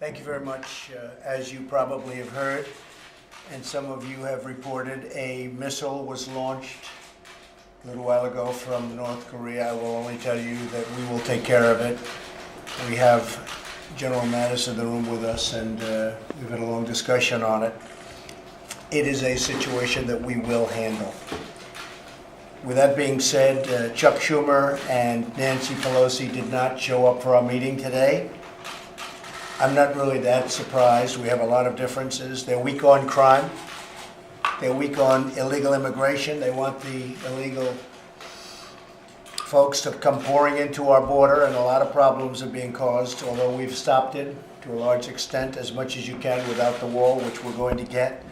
Thank you very much. As you probably have heard, and some of you have reported, a missile was launched a little while ago from North Korea. I will only tell you that we will take care of it. We have General Mattis in the room with us, and we've had a long discussion on it. It is a situation that we will handle. With that being said, Chuck Schumer and Nancy Pelosi did not show up for our meeting today. I'm not really that surprised. We have a lot of differences. They're weak on crime. They're weak on illegal immigration. They want the illegal folks to come pouring into our border, and a lot of problems are being caused, although we've stopped it to a large extent, as much as you can without the wall, which we're going to get.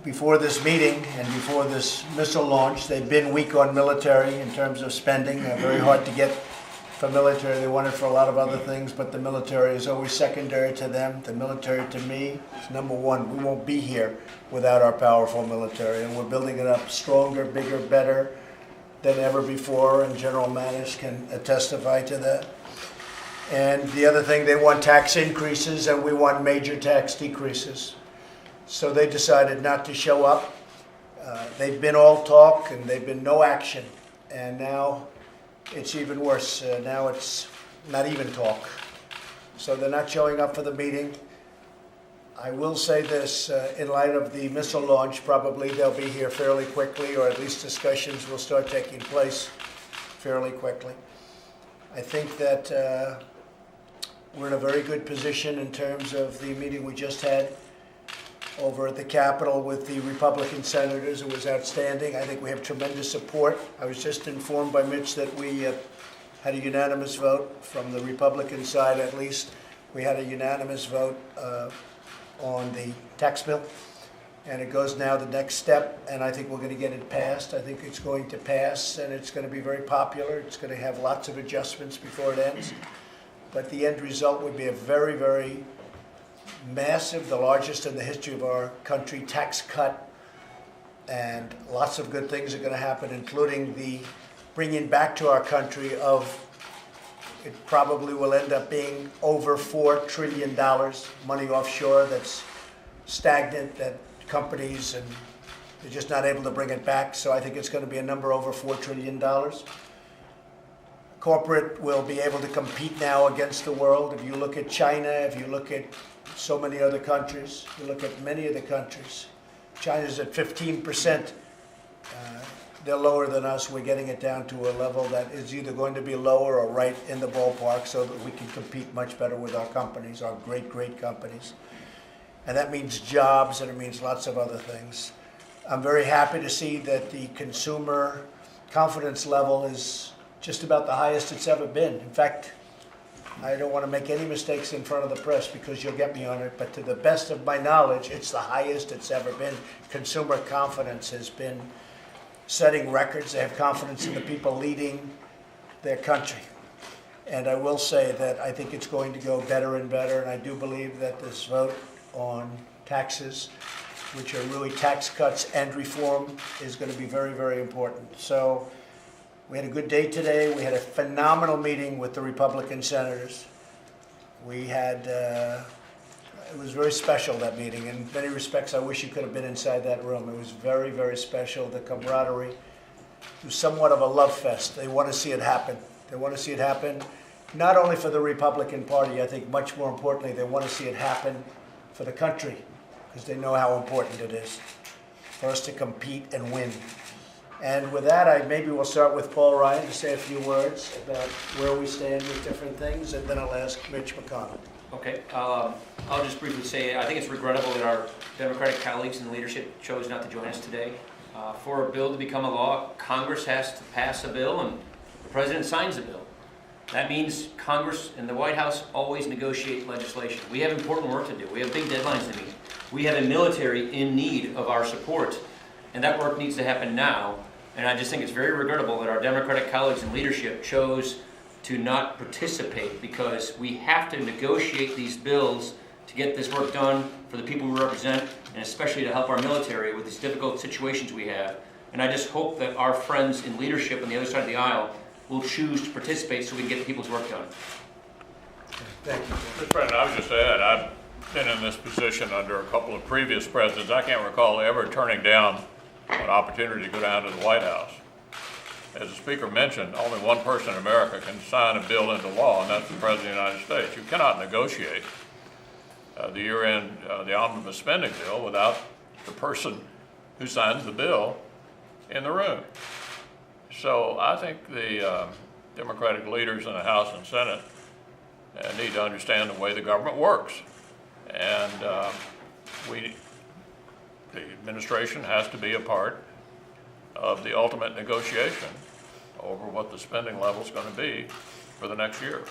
Before this meeting and before this missile launch, they've been weak on military in terms of spending. They're very hard to get for military. They want it for a lot of other things, but the military is always secondary to them. The military, to me, is number one. We won't be here without our powerful military, and we're building it up stronger, bigger, better than ever before, and General Mattis can testify to that. And the other thing, they want tax increases, and we want major tax decreases. So they decided not to show up. They've been all talk, and they've been no action. And now it's even worse. Now it's not even talk. So they're not showing up for the meeting. I will say this, in light of the missile launch, probably they'll be here fairly quickly, or at least discussions will start taking place fairly quickly. I think that we're in a very good position in terms of the meeting we just had over at the Capitol with the Republican senators. It was outstanding. I think we have tremendous support. I was just informed by Mitch that we had a unanimous vote from the Republican side, at least. We had a unanimous vote on the tax bill, and it goes now the next step, and I think we're going to get it passed. I think it's going to pass, and it's going to be very popular. It's going to have lots of adjustments before it ends, but the end result would be a very, very massive, the largest in the history of our country, tax cut, and lots of good things are going to happen, including the bringing back to our country of, it probably will end up being over $4 trillion money offshore that's stagnant, that companies, and they're just not able to bring it back. So I think it's going to be a number over $4 trillion. Corporate will be able to compete now against the world. If you look at China, if you look at so many other countries, you look at many of the countries, China's at 15%. They're lower than us. We're getting it down to a level that is either going to be lower or right in the ballpark, so that we can compete much better with our companies, our great, great companies. And that means jobs, and it means lots of other things. I'm very happy to see that the consumer confidence level is just about the highest it's ever been. In fact, I don't want to make any mistakes in front of the press because you'll get me on it, but to the best of my knowledge, it's the highest it's ever been. Consumer confidence has been setting records. They have confidence in the people leading their country. And I will say that I think it's going to go better and better, and I do believe that this vote on taxes, which are really tax cuts and reform, is going to be very, very important. So we had a good day today. We had a phenomenal meeting with the Republican senators. We had, it was very special, that meeting. In many respects, I wish you could have been inside that room. It was very, very special. The camaraderie, it was somewhat of a love fest. They want to see it happen. They want to see it happen, not only for the Republican Party. I think much more importantly, they want to see it happen for the country, because they know how important it is for us to compete and win. And with that, maybe we'll start with Paul Ryan to say a few words about where we stand with different things, and then I'll ask Mitch McConnell. Okay, I'll just briefly say I think it's regrettable that our Democratic colleagues in leadership chose not to join us today. For a bill to become a law, Congress has to pass a bill and the President signs the bill. That means Congress and the White House always negotiate legislation. We have important work to do. We have big deadlines to meet. We have a military in need of our support, and that work needs to happen now. And I just think it's very regrettable that our Democratic colleagues in leadership chose to not participate, because we have to negotiate these bills to get this work done for the people we represent, and especially to help our military with these difficult situations we have. And I just hope that our friends in leadership on the other side of the aisle will choose to participate so we can get the people's work done. Thank you. Mr. President, I was just saying, I've been in this position under a couple of previous presidents. I can't recall ever turning down an opportunity to go down to the White House. As the Speaker mentioned, only one person in America can sign a bill into law, and that's the President of the United States. You cannot negotiate the year-end, the omnibus spending bill without the person who signs the bill in the room. So I think the Democratic leaders in the House and Senate need to understand the way the government works. And the administration has to be a part of the ultimate negotiation over what the spending level is going to be for the next year.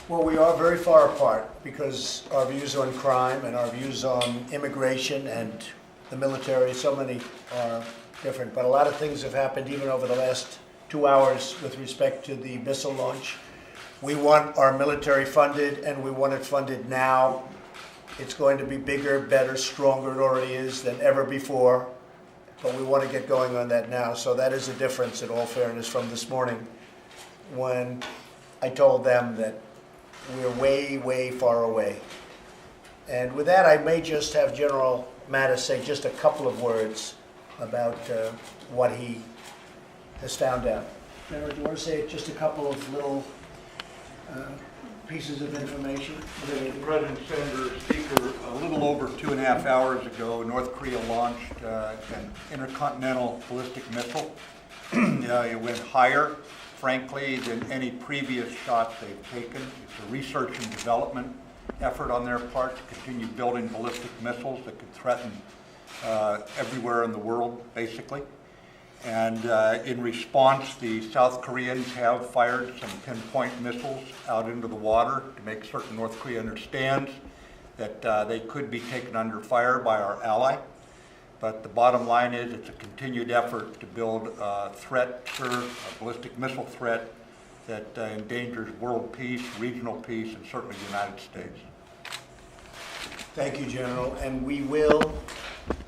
Well, we are very far apart because our views on crime and our views on immigration and the military, so many are different. But a lot of things have happened even over the last 2 hours with respect to the missile launch. We want our military funded, and we want it funded now. It's going to be bigger, better, stronger, it already is, than ever before. But we want to get going on that now. So that is a difference, in all fairness, from this morning when I told them that we're way, way far away. And with that, I may just have General Mattis say just a couple of words about what he has found out. General, do you want to say just a couple of little pieces of information? Mr. President, Senator, Speaker, a little over 2.5 hours ago, North Korea launched an intercontinental ballistic missile. It went higher, frankly, than any previous shot they've taken. It's a research and development effort on their part to continue building ballistic missiles that could threaten everywhere in the world, basically. And in response, the South Koreans have fired some pinpoint missiles out into the water to make certain North Korea understands that they could be taken under fire by our ally. But the bottom line is it's a continued effort to build a threat, a ballistic missile threat that endangers world peace, regional peace, and certainly the United States. Thank you, General, and we will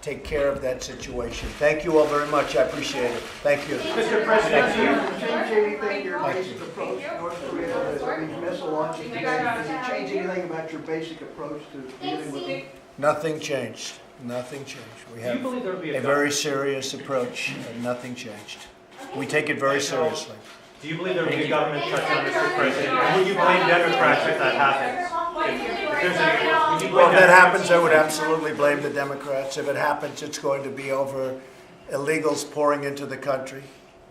take care of that situation. Thank you all very much. I appreciate it. Thank you. Mr. President, do you change anything your basic approach to North Korea, these missile launches today? Does it change anything about your basic approach to dealing with them? Nothing changed. Nothing changed. We have a very serious approach, and nothing changed. We take it very seriously. Do you believe there will be a government shutdown, Mr. President? And will you blame Democrats if that happens? Well, if that happens, I would absolutely blame the Democrats. If it happens, it's going to be over illegals pouring into the country,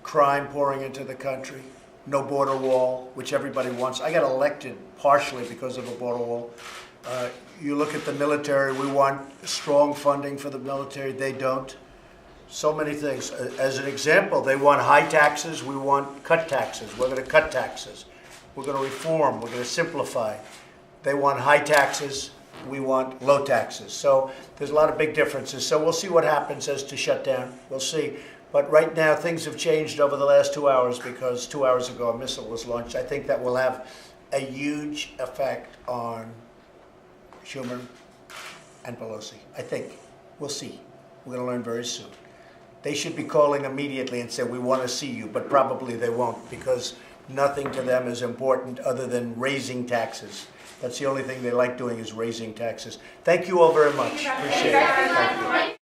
crime pouring into the country, no border wall, which everybody wants. I got elected partially because of a border wall. You look at the military, we want strong funding for the military. They don't. So many things. As an example, they want high taxes. We want cut taxes. We're going to cut taxes. We're going to reform. We're going to simplify. They want high taxes. We want low taxes. So there's a lot of big differences. So we'll see what happens as to shutdown. We'll see. But right now, things have changed over the last 2 hours because 2 hours ago a missile was launched. I think that will have a huge effect on Schumer and Pelosi. I think. We'll see. We're going to learn very soon. They should be calling immediately and say, we want to see you, but probably they won't because nothing to them is important other than raising taxes. That's the only thing they like doing is raising taxes. Thank you all very much. Appreciate it. Thank you.